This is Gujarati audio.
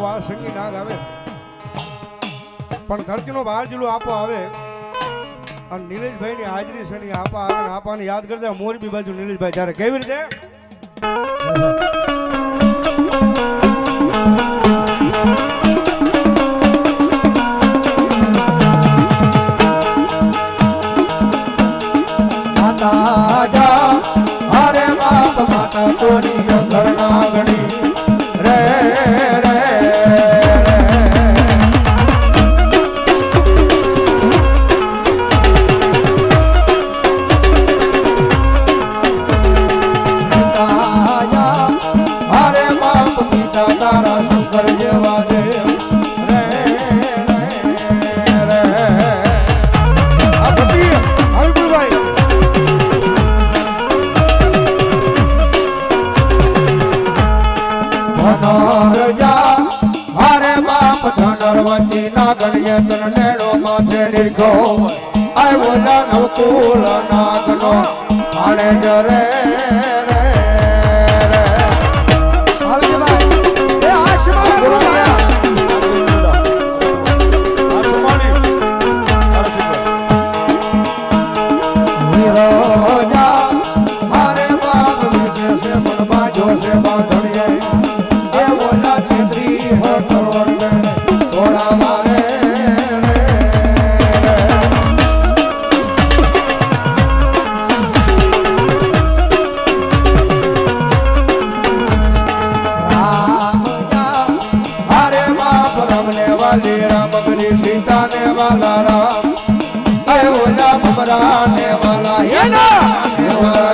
વાર સંગી નાગ આવે પણ ધરતીનો બહાર જિલ્લો આપો આવે અને નીલેશભાઈ ની હાજરી છે ની આપા આવે આપાને યાદ કરતા મોરબી બાજુ નીલેશભાઈ ત્યારે કેવી રીતે અરે બાપ માતા તોરી ઘરના ગણી રે રે અરે બાપ પિતા તારા શંકર જેવા દેવ રે રે રે આ બધી હરિભાઈ ધનરજા હરે બાપ ધનરવતી ના ગણ્ય તન નેડો માથે લીધો આવ્યો દાનવ કુલ નાગનો આણે જરે રે રે હરિભાઈ એ આશીર્વાદ ગુરુયા વીરોજા હરે બાપ વિદેશે મન બાજો સે બાંધણીએ सीता ने वाला राम ओला ममरा ने वाला